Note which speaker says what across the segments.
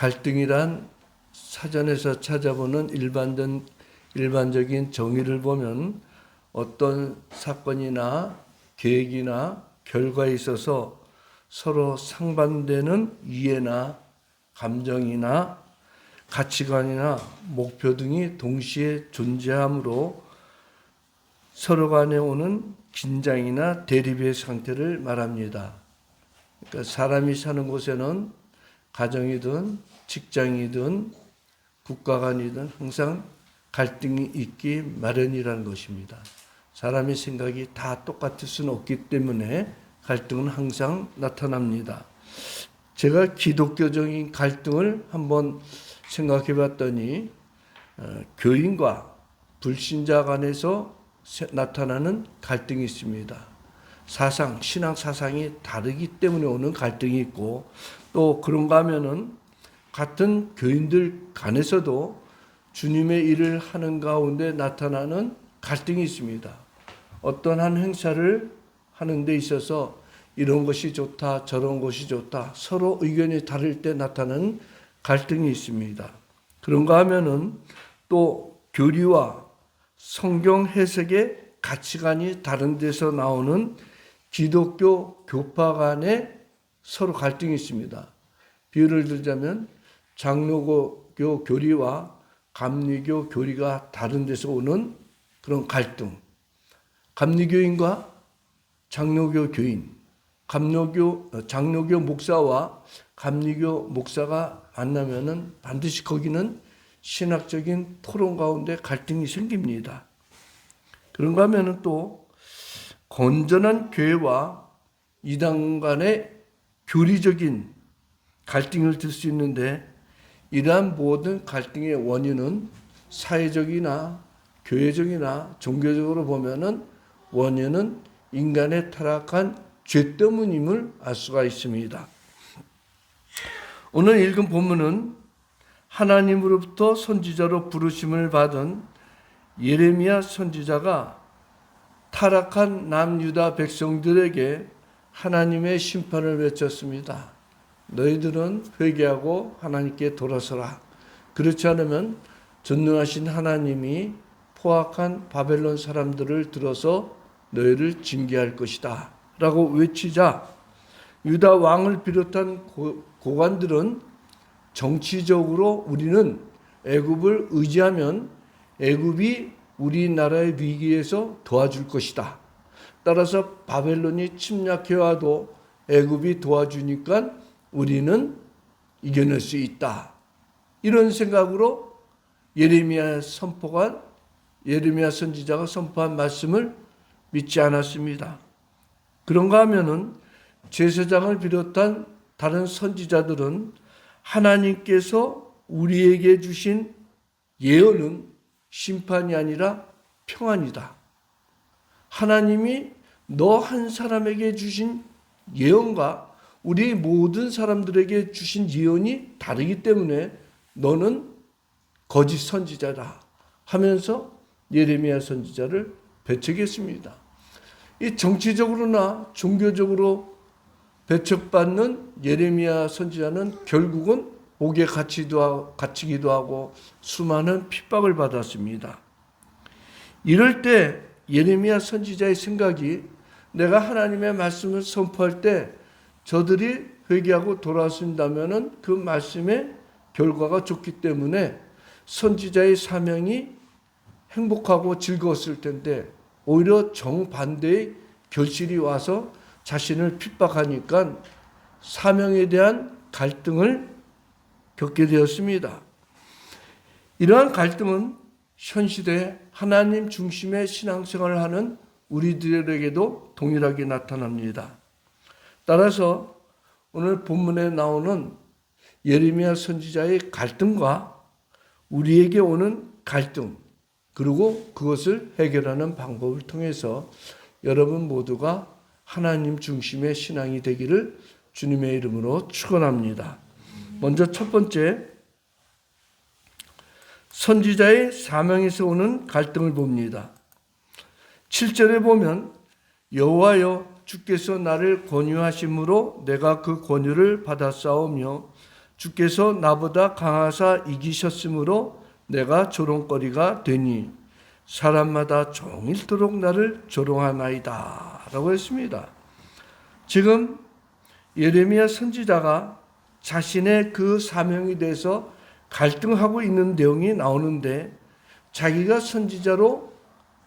Speaker 1: 갈등이란 사전에서 찾아보는 일반적인 정의를 보면 어떤 사건이나 계획이나 결과에 있어서 서로 상반되는 이해나 감정이나 가치관이나 목표 등이 동시에 존재하므로 서로 간에 오는 긴장이나 대립의 상태를 말합니다. 그러니까 사람이 사는 곳에는 가정이든 직장이든 국가 간이든 항상 갈등이 있기 마련이라는 것입니다. 사람의 생각이 다 똑같을 수는 없기 때문에 갈등은 항상 나타납니다. 제가 기독교적인 갈등을 한번 생각해 봤더니 교인과 불신자 간에서 나타나는 갈등이 있습니다. 신앙 사상이 다르기 때문에 오는 갈등이 있고, 또 그런가 하면은 같은 교인들 간에서도 주님의 일을 하는 가운데 나타나는 갈등이 있습니다. 어떤 한 행사를 하는 데 있어서 이런 것이 좋다, 저런 것이 좋다, 서로 의견이 다를 때 나타나는 갈등이 있습니다. 그런가 하면은 또 교리와 성경 해석의 가치관이 다른 데서 나오는 기독교 교파 간에 서로 갈등이 있습니다. 비유를 들자면 장로교 교리와 감리교 교리가 다른 데서 오는 그런 갈등. 감리교인과 장로교 교인, 장로교 목사와 감리교 목사가 만나면은 반드시 거기는 신학적인 토론 가운데 갈등이 생깁니다. 그런가 하면은 또 건전한 교회와 이단 간의 교리적인 갈등을 들 수 있는데, 이러한 모든 갈등의 원인은 사회적이나 교회적이나 종교적으로 보면은 원인은 인간의 타락한 죄 때문임을 알 수가 있습니다. 오늘 읽은 본문은 하나님으로부터 선지자로 부르심을 받은 예레미야 선지자가 타락한 남유다 백성들에게 하나님의 심판을 외쳤습니다. 너희들은 회개하고 하나님께 돌아서라. 그렇지 않으면 전능하신 하나님이 포악한 바벨론 사람들을 들어서 너희를 징계할 것이다 라고 외치자, 유다 왕을 비롯한 고관들은 정치적으로 우리는 애굽을 의지하면 애굽이 우리나라의 위기에서 도와줄 것이다. 따라서 바벨론이 침략해와도 애굽이 도와주니까 우리는 이겨낼 수 있다. 이런 생각으로 예레미야 선지자가 선포한 말씀을 믿지 않았습니다. 그런가 하면은 제사장을 비롯한 다른 선지자들은 하나님께서 우리에게 주신 예언은 심판이 아니라 평안이다. 하나님이 너 한 사람에게 주신 예언과 우리 모든 사람들에게 주신 예언이 다르기 때문에 너는 거짓 선지자다 하면서 예레미야 선지자를 배척했습니다. 이 정치적으로나 종교적으로 배척받는 예레미야 선지자는 결국은 옥에 갇히기도 하고 수많은 핍박을 받았습니다. 이럴 때 예레미야 선지자의 생각이, 내가 하나님의 말씀을 선포할 때 저들이 회개하고 돌아선다면 그 말씀의 결과가 좋기 때문에 선지자의 사명이 행복하고 즐거웠을 텐데, 오히려 정반대의 결실이 와서 자신을 핍박하니까 사명에 대한 갈등을 겪게 되었습니다. 이러한 갈등은 현 시대에 하나님 중심의 신앙생활을 하는 우리들에게도 동일하게 나타납니다. 따라서 오늘 본문에 나오는 예레미야 선지자의 갈등과 우리에게 오는 갈등, 그리고 그것을 해결하는 방법을 통해서 여러분 모두가 하나님 중심의 신앙이 되기를 주님의 이름으로 축원합니다. 먼저 첫 번째, 선지자의 사명에서 오는 갈등을 봅니다. 7절에 보면 여호와여 주께서 나를 권유하심으로 내가 그 권유를 받았사오며 주께서 나보다 강하사 이기셨으므로 내가 조롱거리가 되니 사람마다 종일토록 나를 조롱하나이다 라고 했습니다. 지금 예레미야 선지자가 자신의 그 사명에 대해서 갈등하고 있는 내용이 나오는데, 자기가 선지자로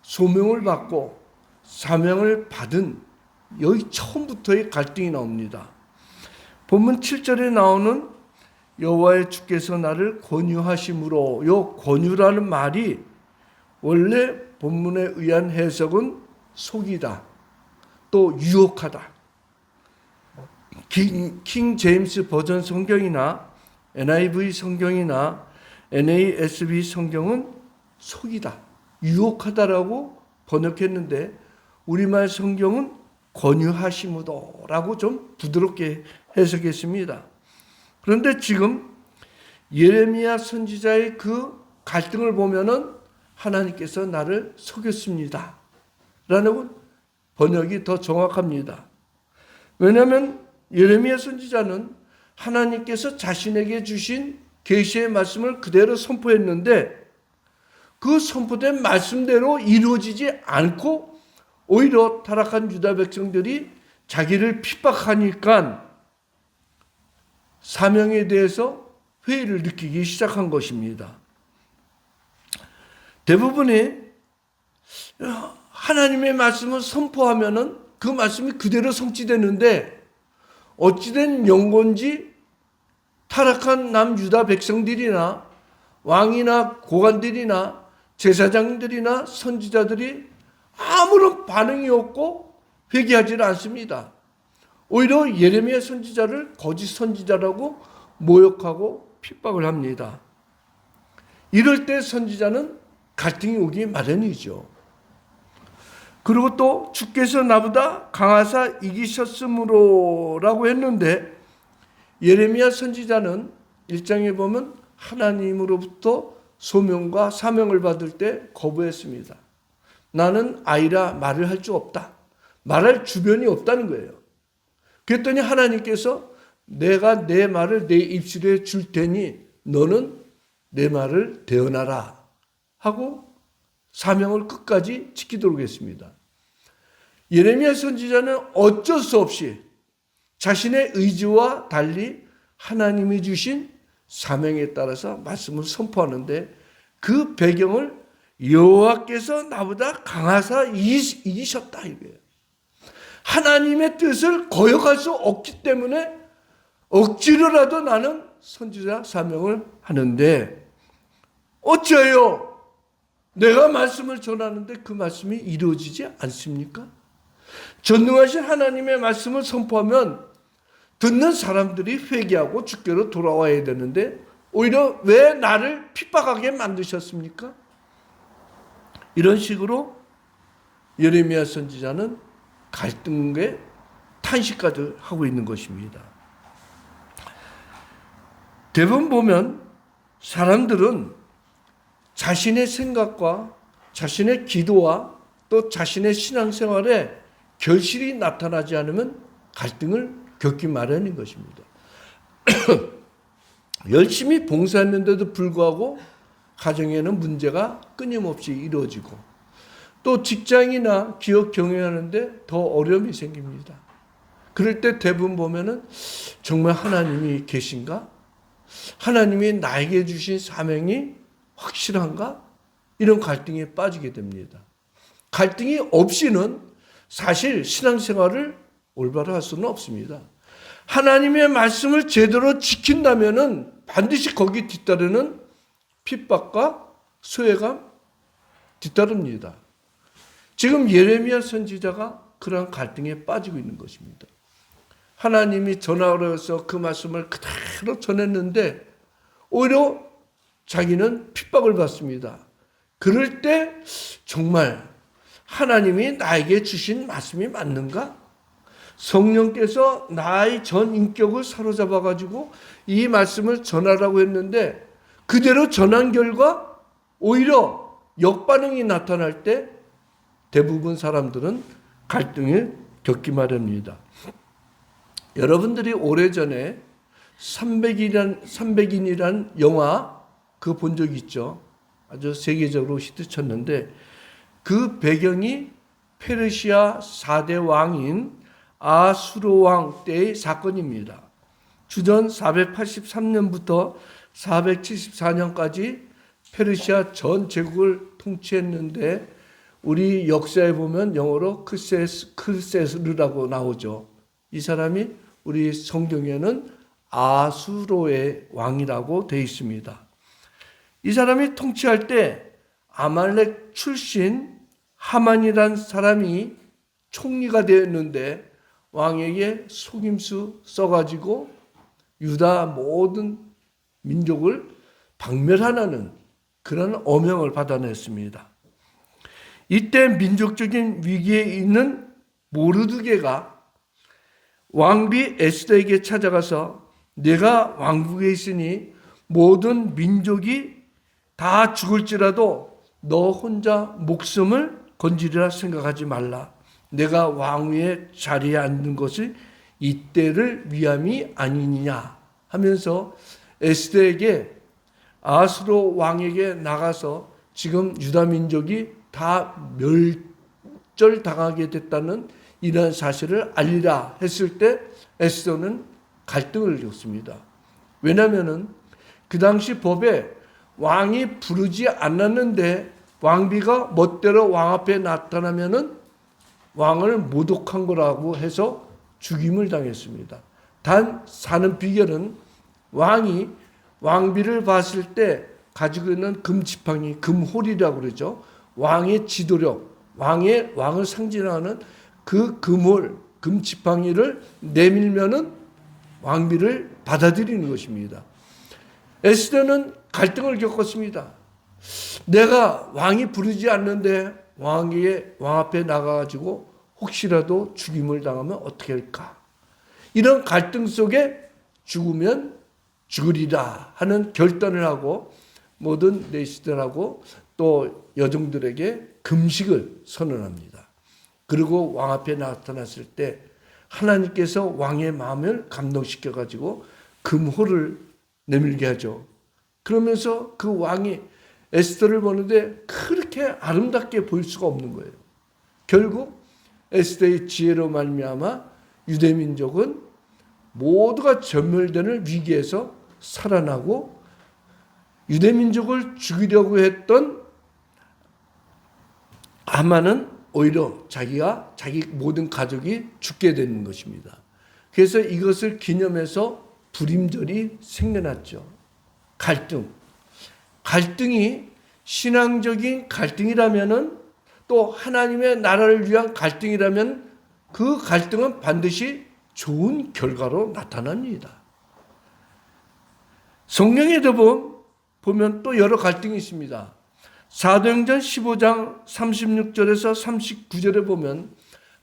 Speaker 1: 소명을 받고 사명을 받은 여기 처음부터의 갈등이 나옵니다. 본문 7절에 나오는 여호와의 주께서 나를 권유하심으로, 요 권유라는 말이 원래 본문에 의한 해석은 속이다, 또 유혹하다. 킹 제임스 버전 성경이나 NIV 성경이나 NASB 성경은 속이다, 유혹하다라고 번역했는데, 우리말 성경은 권유하심으로라고 좀 부드럽게 해석했습니다. 그런데 지금 예레미야 선지자의 그 갈등을 보면은 하나님께서 나를 속였습니다 라는 번역이 더 정확합니다. 왜냐하면 예레미야 선지자는 하나님께서 자신에게 주신 계시의 말씀을 그대로 선포했는데, 그 선포된 말씀대로 이루어지지 않고 오히려 타락한 유다 백성들이 자기를 핍박하니까 사명에 대해서 회의를 느끼기 시작한 것입니다. 대부분이 하나님의 말씀을 선포하면은 그 말씀이 그대로 성취되는데, 어찌된 연고인지 타락한 남유다 백성들이나 왕이나 고관들이나 제사장들이나 선지자들이 아무런 반응이 없고 회개하지 않습니다. 오히려 예레미야 선지자를 거짓 선지자라고 모욕하고 핍박을 합니다. 이럴 때 선지자는 갈등이 오기 마련이죠. 그리고 또 주께서 나보다 강하사 이기셨으므로 라고 했는데, 예레미야 선지자는 1장에 보면 하나님으로부터 소명과 사명을 받을 때 거부했습니다. 나는 아이라 말을 할 수 없다, 말할 주변이 없다는 거예요. 그랬더니 하나님께서 내가 내 말을 내 입술에 줄 테니 너는 내 말을 대언하라 하고 사명을 끝까지 지키도록 했습니다. 예레미야 선지자는 어쩔 수 없이 자신의 의지와 달리 하나님이 주신 사명에 따라서 말씀을 선포하는데, 그 배경을 여호와께서 나보다 강하사 이기셨다 이거예요. 하나님의 뜻을 거역할 수 없기 때문에 억지로라도 나는 선지자 사명을 하는데, 어째요? 내가 말씀을 전하는데 그 말씀이 이루어지지 않습니까? 전능하신 하나님의 말씀을 선포하면 듣는 사람들이 회개하고 주께로 돌아와야 되는데, 오히려 왜 나를 핍박하게 만드셨습니까? 이런 식으로 예레미야 선지자는 갈등에 탄식까지 하고 있는 것입니다. 대부분 보면 사람들은 자신의 생각과 자신의 기도와 또 자신의 신앙생활에 결실이 나타나지 않으면 갈등을 겪기 마련인 것입니다. 열심히 봉사했는데도 불구하고 가정에는 문제가 끊임없이 이루어지고, 또 직장이나 기업 경영하는데 더 어려움이 생깁니다. 그럴 때 대부분 보면은 정말 하나님이 계신가? 하나님이 나에게 주신 사명이 확실한가? 이런 갈등에 빠지게 됩니다. 갈등이 없이는 사실 신앙생활을 올바로 할 수는 없습니다. 하나님의 말씀을 제대로 지킨다면은 반드시 거기 뒤따르는 핍박과 소외감 뒤따릅니다. 지금 예레미야 선지자가 그러한 갈등에 빠지고 있는 것입니다. 하나님이 전하라고 해서 그 말씀을 그대로 전했는데 오히려 자기는 핍박을 받습니다. 그럴 때 정말 하나님이 나에게 주신 말씀이 맞는가? 성령께서 나의 전 인격을 사로잡아 가지고 이 말씀을 전하라고 했는데 그대로 전한 결과 오히려 역반응이 나타날 때 대부분 사람들은 갈등을 겪기 마련입니다. 여러분들이 오래전에 300인이란 영화 그거 본 적 있죠. 아주 세계적으로 히트쳤는데 그 배경이 페르시아 4대 왕인 아수르 왕 때의 사건입니다. 주전 483년부터 474년까지 페르시아 전 제국을 통치했는데 우리 역사에 보면 영어로 크세스르라고 나오죠. 이 사람이 우리 성경에는 아수로의 왕이라고 되어 있습니다. 이 사람이 통치할 때 아말렉 출신 하만이란 사람이 총리가 되었는데 왕에게 속임수 써가지고 유다 모든 민족을 박멸하라는 그런 어명을 받아냈습니다. 이때 민족적인 위기에 있는 모르드게가 왕비 에스더에게 찾아가서 내가 왕국에 있으니 모든 민족이 다 죽을지라도 너 혼자 목숨을 건지리라 생각하지 말라. 내가 왕위의 자리에 앉는 것이 이때를 위함이 아니냐 하면서 에스더에게 아수로 왕에게 나가서 지금 유다 민족이 다 멸절당하게 됐다는 이런 사실을 알리라 했을 때 에스더는 갈등을 겪습니다. 왜냐하면 그 당시 법에 왕이 부르지 않았는데 왕비가 멋대로 왕 앞에 나타나면은 왕을 모독한 거라고 해서 죽임을 당했습니다. 단 사는 비결은 왕이 왕비를 봤을 때 가지고 있는 금지팡이, 금홀이라고 그러죠. 왕의 지도력, 왕을 상징하는 그 금홀, 금지팡이를 내밀면은 왕비를 받아들이는 것입니다. 에스더는 갈등을 겪었습니다. 내가 왕이 부르지 않는데 왕 앞에 나가가지고 혹시라도 죽임을 당하면 어떻게 할까? 이런 갈등 속에 죽으면 죽으리라 하는 결단을 하고 모든 내시들하고 또 여종들에게 금식을 선언합니다. 그리고 왕 앞에 나타났을 때 하나님께서 왕의 마음을 감동시켜가지고 금호를 내밀게 하죠. 그러면서 그 왕이 에스더를 보는데 그렇게 아름답게 보일 수가 없는 거예요. 결국 에스더의 지혜로 말미암아 유대민족은 모두가 전멸되는 위기에서 살아나고 유대민족을 죽이려고 했던 하만은 오히려 자기 모든 가족이 죽게 되는 것입니다. 그래서 이것을 기념해서 불임절이 생겨났죠. 갈등이 신앙적인 갈등이라면은 또 하나님의 나라를 위한 갈등이라면 그 갈등은 반드시 좋은 결과로 나타납니다. 성경에도 보면 또 여러 갈등이 있습니다. 사도행전 15장 36절에서 39절에 보면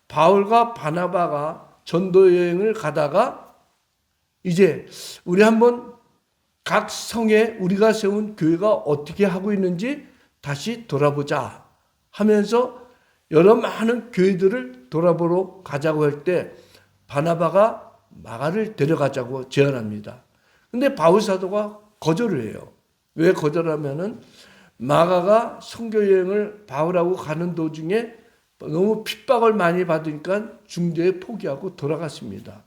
Speaker 1: 바울과 바나바가 전도 여행을 가다가 이제 우리 한번 각 성에 우리가 세운 교회가 어떻게 하고 있는지 다시 돌아보자 하면서 여러 많은 교회들을 돌아보러 가자고 할 때 바나바가 마가를 데려가자고 제안합니다. 근데 바울 사도가 거절을 해요. 왜 거절하면은 마가가 선교 여행을 바울하고 가는 도중에 너무 핍박을 많이 받으니까 중도에 포기하고 돌아갔습니다.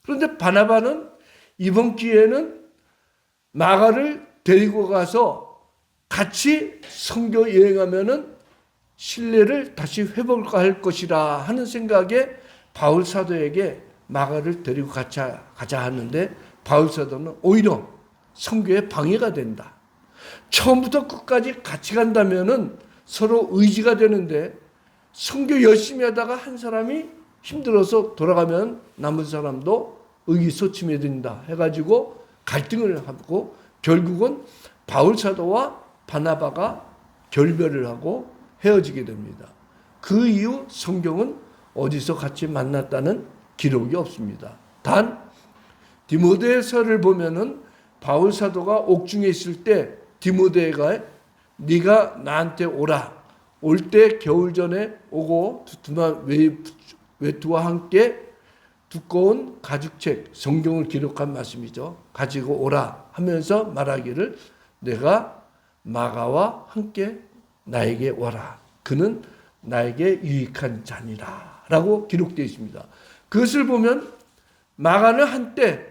Speaker 1: 그런데 바나바는 이번 기회에는 마가를 데리고 가서 같이 선교 여행하면은 신뢰를 다시 회복할 것이라 하는 생각에 바울 사도에게 마가를 데리고 가자 하는데 바울 사도는 오히려 선교에 방해가 된다. 처음부터 끝까지 같이 간다면은 서로 의지가 되는데 선교 열심히 하다가 한 사람이 힘들어서 돌아가면 남은 사람도 의기소침해 된다 해가지고 갈등을 하고 결국은 바울 사도와 바나바가 결별을 하고 헤어지게 됩니다. 그 이후 성경은 어디서 같이 만났다는 기록이 없습니다. 단 디모데서를 보면은 바울 사도가 옥중에 있을 때 디모데가 네가 나한테 오라. 올 때 겨울 전에 오고 두툼한 외투와 함께 두꺼운 가죽책, 성경을 기록한 말씀이죠. 가지고 오라 하면서 말하기를 내가 마가와 함께 나에게 오라. 그는 나에게 유익한 자니라 라고 기록되어 있습니다. 그것을 보면 마가는 한때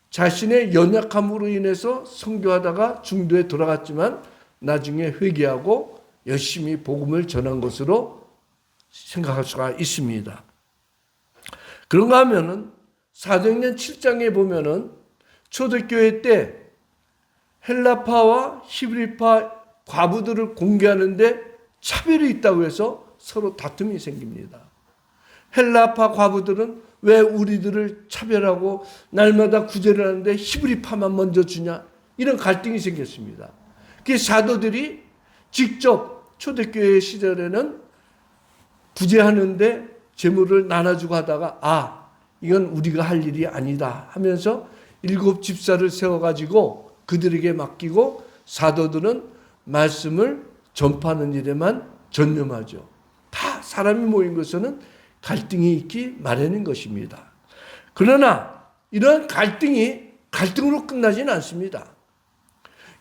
Speaker 1: 자신의 연약함으로 인해서 선교하다가 중도에 돌아갔지만 나중에 회개하고 열심히 복음을 전한 것으로 생각할 수가 있습니다. 그런가 하면은 사도행전 7장에 보면은 초대교회 때 헬라파와 히브리파 과부들을 공개하는데 차별이 있다고 해서 서로 다툼이 생깁니다. 헬라파 과부들은 왜 우리들을 차별하고 날마다 구제를 하는데 히브리파만 먼저 주냐? 이런 갈등이 생겼습니다. 그 사도들이 직접 초대교회 시절에는 구제하는데 재물을 나눠주고 하다가 이건 우리가 할 일이 아니다 하면서 7 집사를 세워가지고 그들에게 맡기고 사도들은 말씀을 전파하는 일에만 전념하죠. 다 사람이 모인 것은 갈등이 있기 마련인 것입니다. 그러나 이러한 갈등이 갈등으로 끝나지는 않습니다.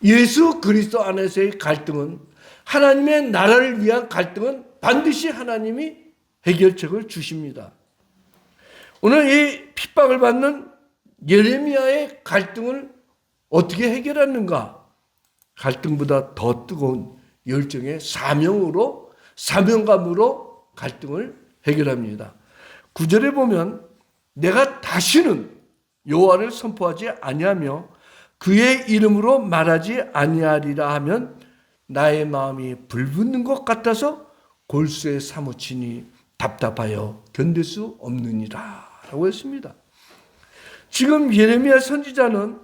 Speaker 1: 예수 그리스도 안에서의 갈등은 하나님의 나라를 위한 갈등은 반드시 하나님이 해결책을 주십니다. 오늘 이 핍박을 받는 예레미야의 갈등을 어떻게 해결하는가? 갈등보다 더 뜨거운 열정의 사명감으로 갈등을 해결합니다. 9절에 보면 내가 다시는 여호와를 선포하지 아니하며 그의 이름으로 말하지 아니하리라 하면 나의 마음이 불붙는 것 같아서 골수에 사무치니 답답하여 견딜 수 없느니라 라고 했습니다. 지금 예레미야 선지자는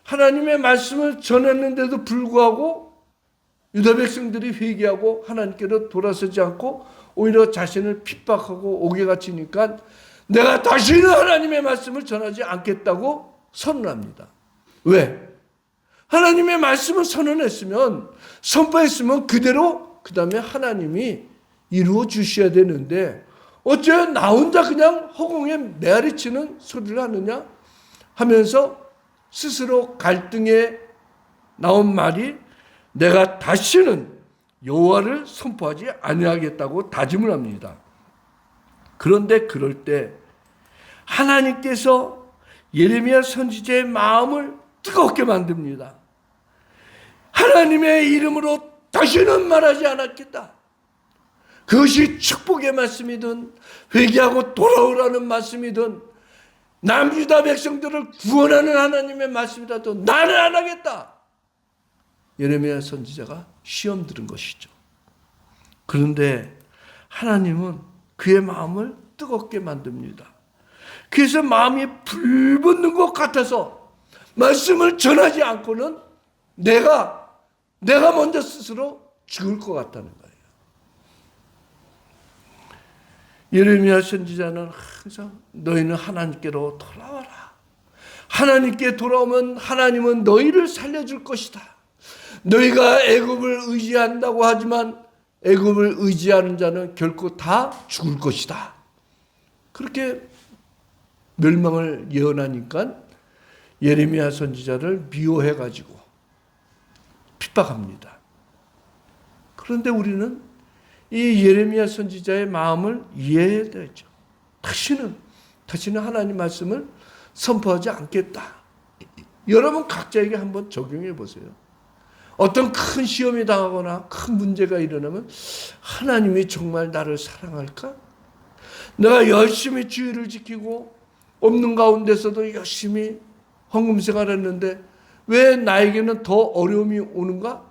Speaker 1: 하나님의 말씀을 전했는데도 불구하고 유다 백성들이 회개하고 하나님께로 돌아서지 않고 오히려 자신을 핍박하고 옥에 갇히니까 내가 다시는 하나님의 말씀을 전하지 않겠다고 선언합니다. 왜? 하나님의 말씀을 선언했으면 선포했으면 그대로 그 다음에 하나님이 이루어 주셔야 되는데 어째 나 혼자 그냥 허공에 메아리치는 소리를 하느냐 하면서 스스로 갈등에 나온 말이 내가 다시는 여호와를 선포하지 아니하겠다고 다짐을 합니다. 그런데 그럴 때 하나님께서 예레미야 선지자의 마음을 뜨겁게 만듭니다. 하나님의 이름으로 다시는 말하지 않았겠다. 그것이 축복의 말씀이든 회개하고 돌아오라는 말씀이든 남유다 백성들을 구원하는 하나님의 말씀이라도 나는 안 하겠다. 예레미야 선지자가 시험 들은 것이죠. 그런데 하나님은 그의 마음을 뜨겁게 만듭니다. 그래서 마음이 불붙는 것 같아서 말씀을 전하지 않고는 내가 먼저 스스로 죽을 것 같다는 거예요. 예레미야 선지자는 항상 너희는 하나님께로 돌아와라. 하나님께 돌아오면 하나님은 너희를 살려줄 것이다. 너희가 애굽을 의지한다고 하지만 애굽을 의지하는 자는 결코 다 죽을 것이다. 그렇게 멸망을 예언하니까 예레미야 선지자를 미워해가지고 핍박합니다. 그런데 우리는 이 예레미야 선지자의 마음을 이해해야 되죠. 다시는 하나님 말씀을 선포하지 않겠다. 여러분 각자에게 한번 적용해 보세요. 어떤 큰 시험이 당하거나 큰 문제가 일어나면 하나님이 정말 나를 사랑할까? 내가 열심히 주의를 지키고 없는 가운데서도 열심히 헌금 생활했는데 왜 나에게는 더 어려움이 오는가?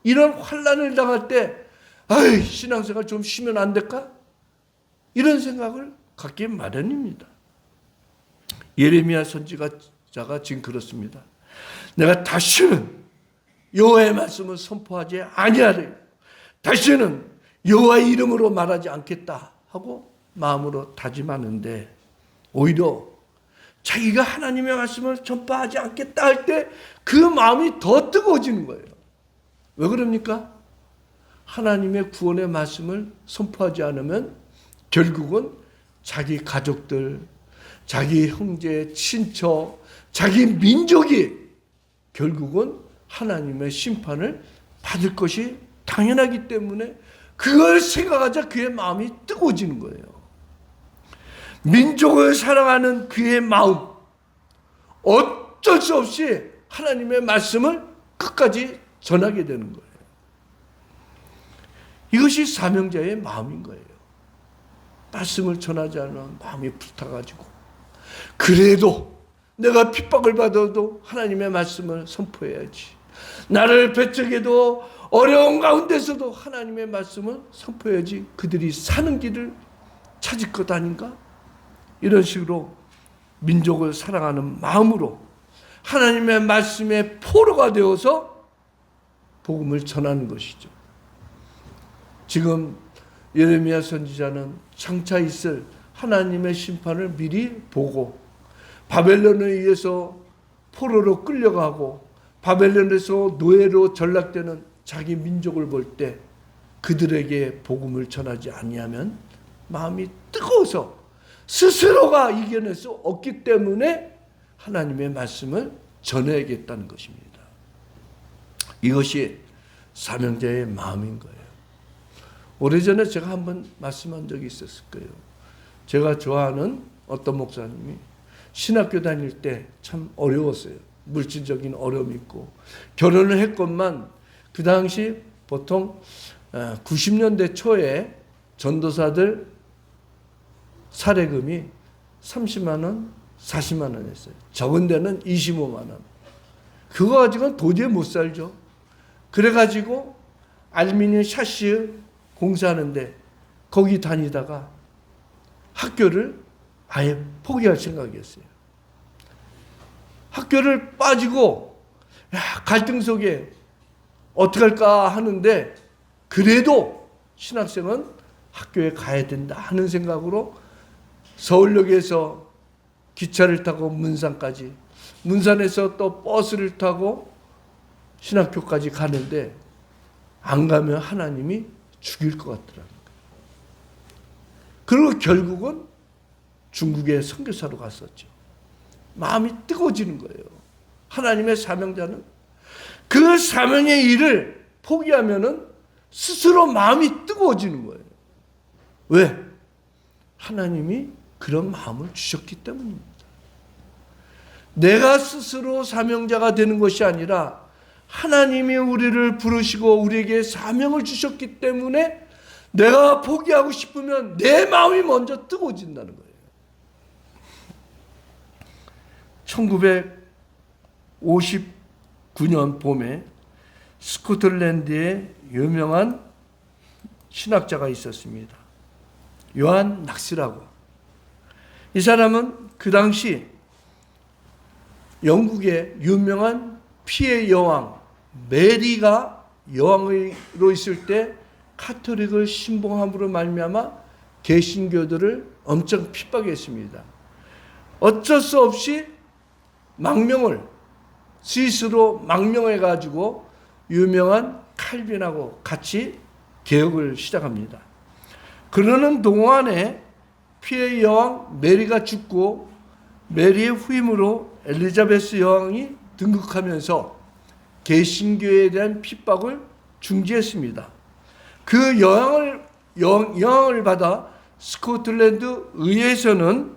Speaker 1: 이런 환난을 당할 때 신앙생활 좀 쉬면 안 될까? 이런 생각을 갖기 마련입니다. 예레미야 선지자가 지금 그렇습니다. 내가 다시는 여호와의 말씀을 선포하지 아니하리. 다시는 여호와의 이름으로 말하지 않겠다 하고 마음으로 다짐하는데 오히려 자기가 하나님의 말씀을 전파하지 않겠다 할 때 그 마음이 더 뜨거워지는 거예요. 왜 그럽니까? 하나님의 구원의 말씀을 선포하지 않으면 결국은 자기 가족들, 자기 형제, 친척, 자기 민족이 결국은 하나님의 심판을 받을 것이 당연하기 때문에 그걸 생각하자 그의 마음이 뜨거워지는 거예요. 민족을 사랑하는 그의 마음, 어쩔 수 없이 하나님의 말씀을 끝까지 전하게 되는 거예요. 이것이 사명자의 마음인 거예요. 말씀을 전하지 않으면 마음이 불타가지고 그래도 내가 핍박을 받아도 하나님의 말씀을 선포해야지. 나를 배척해도 어려운 가운데서도 하나님의 말씀을 선포해야지. 그들이 사는 길을 찾을 것 아닌가? 이런 식으로 민족을 사랑하는 마음으로 하나님의 말씀의 포로가 되어서 복음을 전하는 것이죠. 지금 예레미야 선지자는 장차 있을 하나님의 심판을 미리 보고 바벨론에 의해서 포로로 끌려가고 바벨론에서 노예로 전락되는 자기 민족을 볼 때 그들에게 복음을 전하지 아니하면 마음이 뜨거워서 스스로가 이겨낼 수 없기 때문에 하나님의 말씀을 전해야겠다는 것입니다. 이것이 사명자의 마음인 거예요. 오래전에 제가 한번 말씀한 적이 있었을 거예요. 제가 좋아하는 어떤 목사님이 신학교 다닐 때 참 어려웠어요. 물질적인 어려움이 있고 결혼을 했건만 그 당시 보통 90년대 초에 전도사들 사례금이 30만 원, 40만 원이었어요. 적은 데는 25만 원. 그거 가지고는 도저히 못 살죠. 그래가지고 알루미늄 샤시 공사하는데 거기 다니다가 학교를 아예 포기할 생각이었어요. 학교를 빠지고 갈등 속에 어떻게 할까 하는데 그래도 신학생은 학교에 가야 된다 하는 생각으로 서울역에서 기차를 타고 문산까지, 문산에서 또 버스를 타고 신학교까지 가는데 안 가면 하나님이 죽일 것 같더라고요. 그리고 결국은 중국에 선교사로 갔었죠. 마음이 뜨거워지는 거예요. 하나님의 사명자는 그 사명의 일을 포기하면은 스스로 마음이 뜨거워지는 거예요. 왜? 하나님이 그런 마음을 주셨기 때문입니다. 내가 스스로 사명자가 되는 것이 아니라 하나님이 우리를 부르시고 우리에게 사명을 주셨기 때문에 내가 포기하고 싶으면 내 마음이 먼저 뜨거워진다는 거예요. 1959년 봄에 스코틀랜드에 유명한 신학자가 있었습니다. 요한 낙스라고. 이 사람은 그 당시 영국의 유명한 피해 여왕 메리가 여왕으로 있을 때 카톨릭을 신봉함으로 말미암아 개신교들을 엄청 핍박했습니다. 어쩔 수 없이 스위스로 망명해가지고 유명한 칼빈하고 같이 개혁을 시작합니다. 그러는 동안에 피해 여왕 메리가 죽고 메리의 후임으로 엘리자베스 여왕이 등극하면서 개신교에 대한 핍박을 중지했습니다. 그 여왕을 받아 스코틀랜드 의회에서는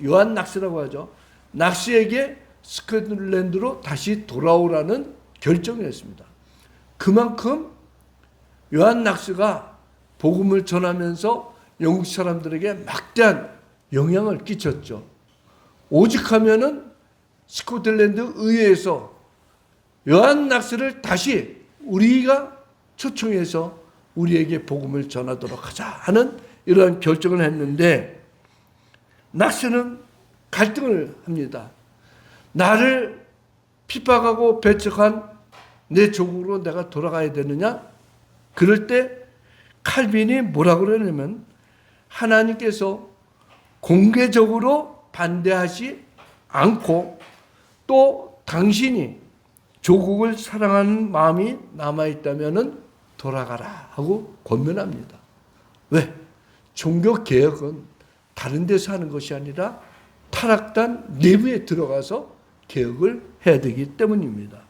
Speaker 1: 요한 낙스라고 하죠. 낙스에게 스코틀랜드로 다시 돌아오라는 결정을 했습니다. 그만큼 요한 낙스가 복음을 전하면서 영국 사람들에게 막대한 영향을 끼쳤죠. 오직하면은 스코틀랜드 의회에서 요한 낙스를 다시 우리가 초청해서 우리에게 복음을 전하도록 하자 하는 이러한 결정을 했는데 낙스는 갈등을 합니다. 나를 핍박하고 배척한 내 조국으로 내가 돌아가야 되느냐? 그럴 때 칼빈이 뭐라고 그러냐면 하나님께서 공개적으로 반대하지 않고 또 당신이 조국을 사랑하는 마음이 남아있다면 돌아가라 하고 권면합니다. 왜? 종교개혁은 다른 데서 하는 것이 아니라 타락단 내부에 들어가서 개혁을 해야 되기 때문입니다.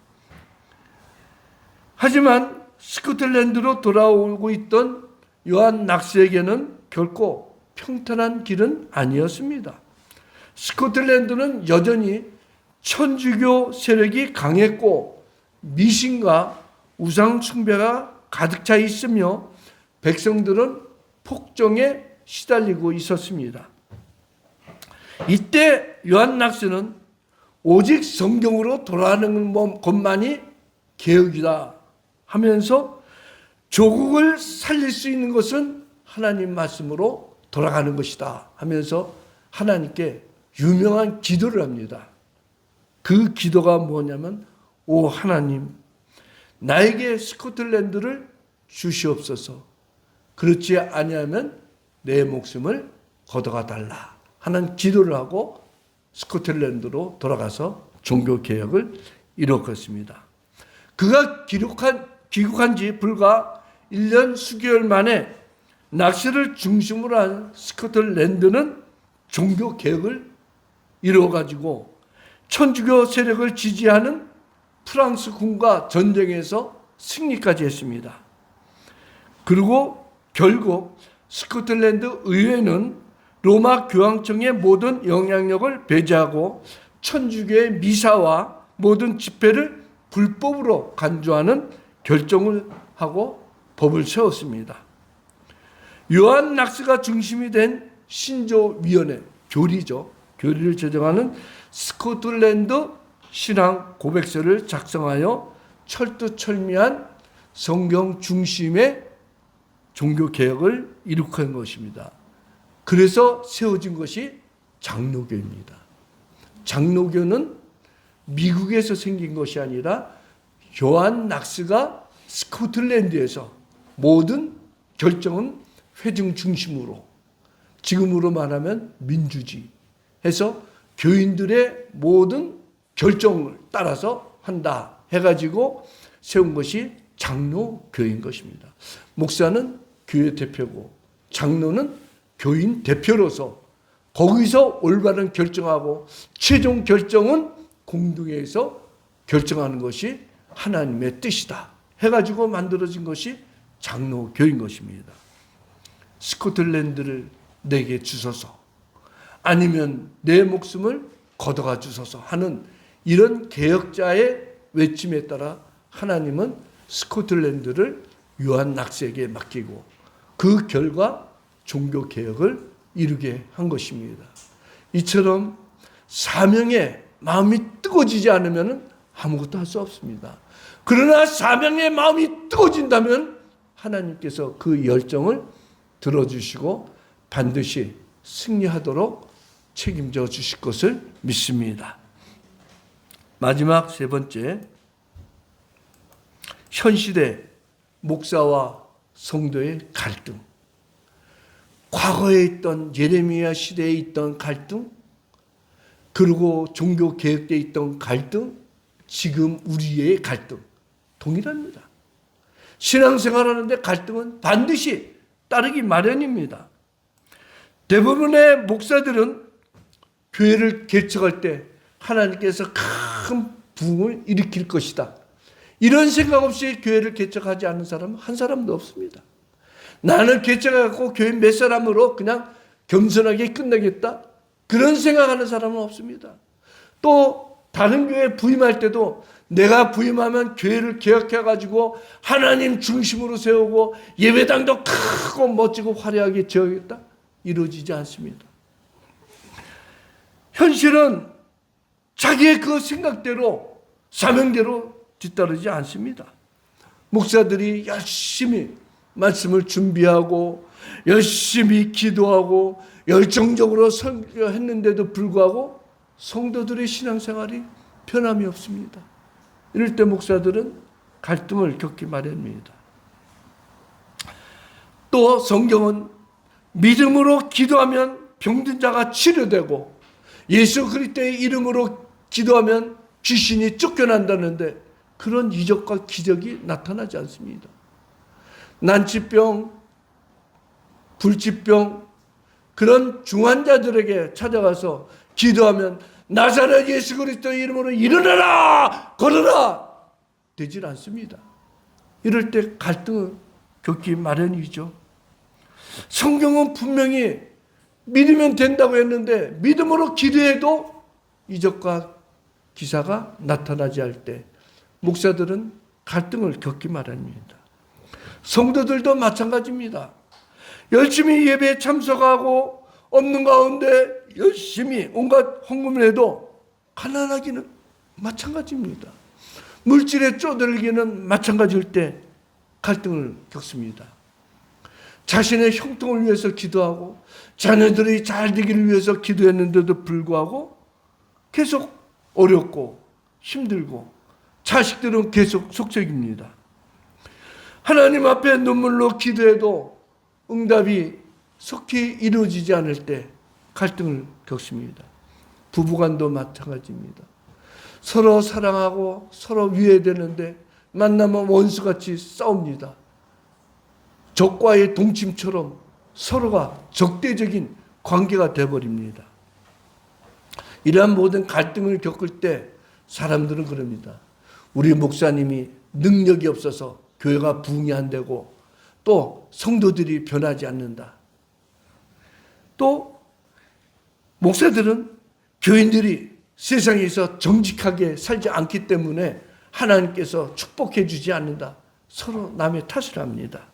Speaker 1: 하지만 스코틀랜드로 돌아오고 있던 요한 낙스에게는 결코 평탄한 길은 아니었습니다. 스코틀랜드는 여전히 천주교 세력이 강했고 미신과 우상 숭배가 가득 차 있으며 백성들은 폭정에 시달리고 있었습니다. 이때 요한 낙스는 오직 성경으로 돌아가는 것만이 개혁이다 하면서 조국을 살릴 수 있는 것은 하나님 말씀으로 돌아가는 것이다 하면서 하나님께 유명한 기도를 합니다. 그 기도가 뭐냐면, 오 하나님, 나에게 스코틀랜드를 주시옵소서. 그렇지 아니하면 내 목숨을 걷어가 달라 하는 기도를 하고 스코틀랜드로 돌아가서 종교개혁을 이루었습니다. 그가 귀국한 지 불과 1년 수개월 만에 낙스를 중심으로 한 스코틀랜드는 종교개혁을 이루어가지고 천주교 세력을 지지하는 프랑스군과 전쟁에서 승리까지 했습니다. 그리고 결국 스코틀랜드 의회는 로마 교황청의 모든 영향력을 배제하고 천주교의 미사와 모든 집회를 불법으로 간주하는 결정을 하고 법을 세웠습니다. 요한 낙스가 중심이 된 신조위원회, 교리를 제정하는 스코틀랜드 신앙 고백서를 작성하여 철두철미한 성경 중심의 종교개혁을 이룩한 것입니다. 그래서 세워진 것이 장로교입니다. 장로교는 미국에서 생긴 것이 아니라 요한 낙스가 스코틀랜드에서 모든 결정은 회중 중심으로, 지금으로 말하면 민주주의 해서 교인들의 모든 결정을 따라서 한다 해가지고 세운 것이 장로교인 것입니다. 목사는 교회 대표고 장로는 교인 대표로서 거기서 올바른 결정하고 최종 결정은 공동회에서 결정하는 것이 하나님의 뜻이다 해가지고 만들어진 것이 장로교인 것입니다. 스코틀랜드를 내게 주소서, 아니면 내 목숨을 걷어가 주소서 하는 이런 개혁자의 외침에 따라 하나님은 스코틀랜드를 요한 낙스에게 맡기고 그 결과 종교개혁을 이루게 한 것입니다. 이처럼 사명에 마음이 뜨거워지지 않으면 아무것도 할 수 없습니다. 그러나 사명에 마음이 뜨거워진다면 하나님께서 그 열정을 들어주시고 반드시 승리하도록 책임져 주실 것을 믿습니다. 마지막 세 번째, 현시대 목사와 성도의 갈등. 과거에 있던 예레미야 시대에 있던 갈등, 그리고 종교 개혁 때 있던 갈등, 지금 우리의 갈등 동일합니다. 신앙생활하는데 갈등은 반드시 따르기 마련입니다. 대부분의 목사들은 교회를 개척할 때 하나님께서 큰 부흥을 일으킬 것이다, 이런 생각 없이 교회를 개척하지 않는 사람은 한 사람도 없습니다. 나는 개척해갖고 교회 몇 사람으로 그냥 겸손하게 끝내겠다, 그런 생각하는 사람은 없습니다. 또 다른 교회에 부임할 때도 내가 부임하면 교회를 개혁해가지고 하나님 중심으로 세우고 예배당도 크고 멋지고 화려하게 지어야겠다, 이루어지지 않습니다. 현실은 자기의 그 생각대로 사명대로 뒤따르지 않습니다. 목사들이 열심히 말씀을 준비하고 열심히 기도하고 열정적으로 설교했는데도 불구하고 성도들의 신앙생활이 변함이 없습니다. 이럴 때 목사들은 갈등을 겪기 마련입니다. 또 성경은 믿음으로 기도하면 병든 자가 치료되고 예수 그리스도의 이름으로 기도하면 귀신이 쫓겨난다는데 그런 이적과 기적이 나타나지 않습니다. 난치병, 불치병, 그런 중환자들에게 찾아가서 기도하면 나사렛 예수 그리스도의 이름으로 일어나라 걸어라 되질 않습니다. 이럴 때 갈등을 겪기 마련이죠. 성경은 분명히 믿으면 된다고 했는데 믿음으로 기도해도 이적과 기사가 나타나지 할 때 목사들은 갈등을 겪기 마련입니다. 성도들도 마찬가지입니다. 열심히 예배에 참석하고 없는 가운데 열심히 온갖 헌금을 해도 가난하기는 마찬가지입니다. 물질에 쪼들기는 마찬가지일 때 갈등을 겪습니다. 자신의 형통을 위해서 기도하고 자녀들이 잘 되기를 위해서 기도했는데도 불구하고 계속 어렵고 힘들고 자식들은 계속 속썩입니다. 하나님 앞에 눈물로 기도해도 응답이 속히 이루어지지 않을 때 갈등을 겪습니다. 부부간도 마찬가지입니다. 서로 사랑하고 서로 위해되는데 만나면 원수같이 싸웁니다. 적과의 동침처럼 서로가 적대적인 관계가 되어버립니다. 이러한 모든 갈등을 겪을 때 사람들은 그럽니다. 우리 목사님이 능력이 없어서 교회가 부흥이 안 되고 또 성도들이 변하지 않는다. 또 목사들은 교인들이 세상에서 정직하게 살지 않기 때문에 하나님께서 축복해 주지 않는다. 서로 남의 탓을 합니다.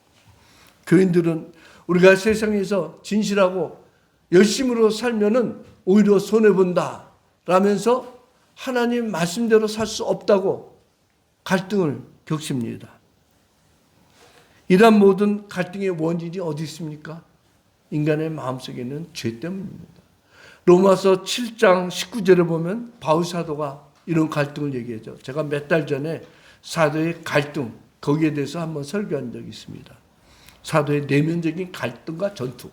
Speaker 1: 교인들은 우리가 세상에서 진실하고 열심으로 살면은 오히려 손해본다 라면서 하나님 말씀대로 살 수 없다고 갈등을 겪습니다. 이러한 모든 갈등의 원인이 어디 있습니까? 인간의 마음속에 있는 죄 때문입니다. 로마서 7장 19절에 보면 바울 사도가 이런 갈등을 얘기하죠. 제가 몇 달 전에 사도의 갈등 거기에 대해서 한번 설교한 적이 있습니다. 사도의 내면적인 갈등과 전투.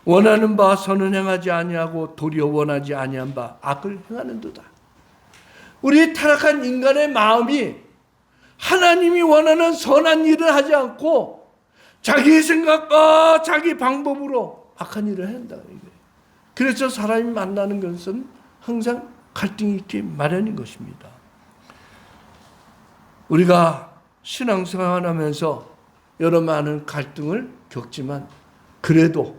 Speaker 1: 원하는 바 선은 행하지 아니하고 도리어 원하지 아니한 바 악을 행하는도다. 우리 타락한 인간의 마음이 하나님이 원하는 선한 일을 하지 않고 자기 생각과 자기 방법으로 악한 일을 한다. 그래서 사람이 만나는 것은 항상 갈등이 있기 마련인 것입니다. 우리가 신앙생활 하면서 여러 많은 갈등을 겪지만 그래도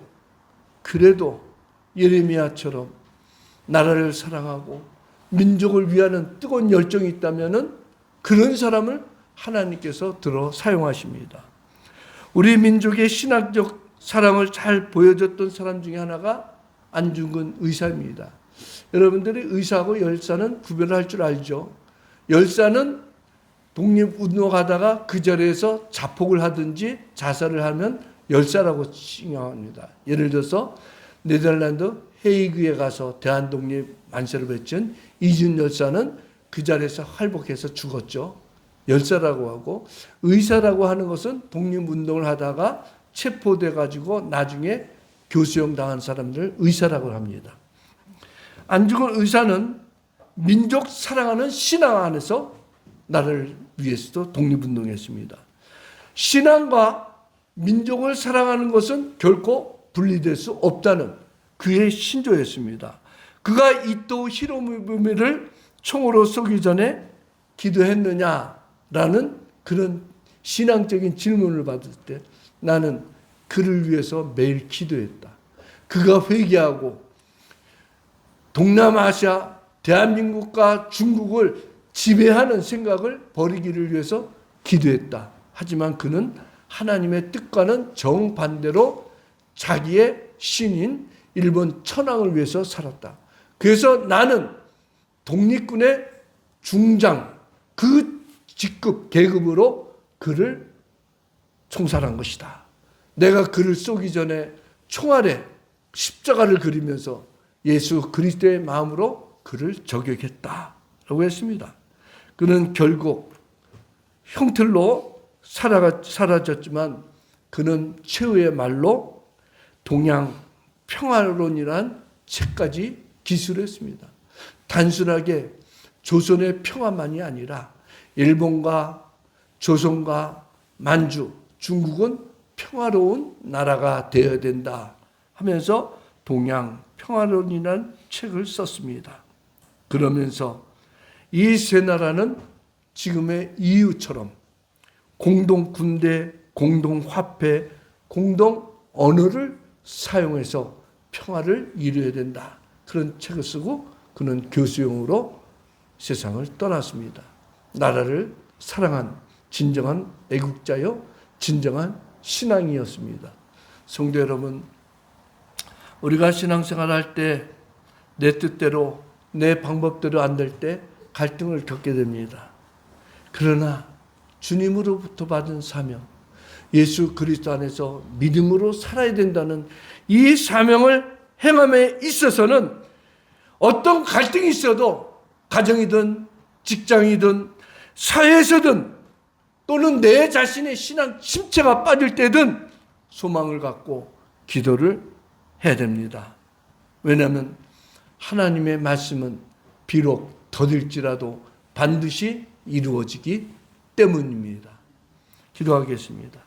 Speaker 1: 예레미야처럼 나라를 사랑하고 민족을 위하는 뜨거운 열정이 있다면은 그런 사람을 하나님께서 들어 사용하십니다. 우리 민족의 신학적 사랑을 잘 보여줬던 사람 중에 하나가 안중근 의사입니다. 여러분들이 의사하고 열사는 구별을 할 줄 알죠. 열사는 독립운동하다가 그 자리에서 자폭을 하든지 자살을 하면 열사라고 칭합니다. 예를 들어서 네덜란드 헤이그에 가서 대한독립 만세를 외친 이준 열사는 그 자리에서 활복해서 죽었죠. 열사라고 하고, 의사라고 하는 것은 독립운동을 하다가 체포돼 가지고 나중에 교수형 당한 사람들을 의사라고 합니다. 안중근 의사는 민족 사랑하는 신앙 안에서 나라를 위해서도 독립운동했습니다. 신앙과 민족을 사랑하는 것은 결코 분리될 수 없다는 그의 신조였습니다. 그가 이토 히로부미를 총으로 쏘기 전에 기도했느냐라는 그런 신앙적인 질문을 받을 때 나는 그를 위해서 매일 기도했다. 그가 회개하고 동남아시아, 대한민국과 중국을 지배하는 생각을 버리기를 위해서 기도했다. 하지만 그는 하나님의 뜻과는 정반대로 자기의 신인 일본 천황을 위해서 살았다. 그래서 나는 독립군의 중장, 그 직급, 계급으로 그를 총살한 것이다. 내가 그를 쏘기 전에 총알에 십자가를 그리면서 예수 그리스도의 마음으로 그를 저격했다라고 했습니다. 그는 결국 형틀로 사라졌지만 그는 최후의 말로 동양 평화론이란 책까지 기술했습니다. 단순하게 조선의 평화만이 아니라 일본과 조선과 만주, 중국은 평화로운 나라가 되어야 된다 하면서 동양 평화론이라는 책을 썼습니다. 그러면서 이 세 나라는 지금의 EU처럼 공동 군대, 공동 화폐, 공동 언어를 사용해서 평화를 이루어야 된다. 그런 책을 쓰고 그는 교수용으로 세상을 떠났습니다. 나라를 사랑한 진정한 애국자요, 진정한 신앙이었습니다. 성도 여러분, 우리가 신앙생활 할 때 내 뜻대로 내 방법대로 안 될 때 갈등을 겪게 됩니다. 그러나 주님으로부터 받은 사명, 예수 그리스도 안에서 믿음으로 살아야 된다는 이 사명을 행함에 있어서는 어떤 갈등이 있어도 가정이든 직장이든 사회에서든 또는 내 자신의 신앙 침체가 빠질 때든 소망을 갖고 기도를 해야 됩니다. 왜냐하면 하나님의 말씀은 비록 더딜지라도 반드시 이루어지기 때문입니다. 기도하겠습니다.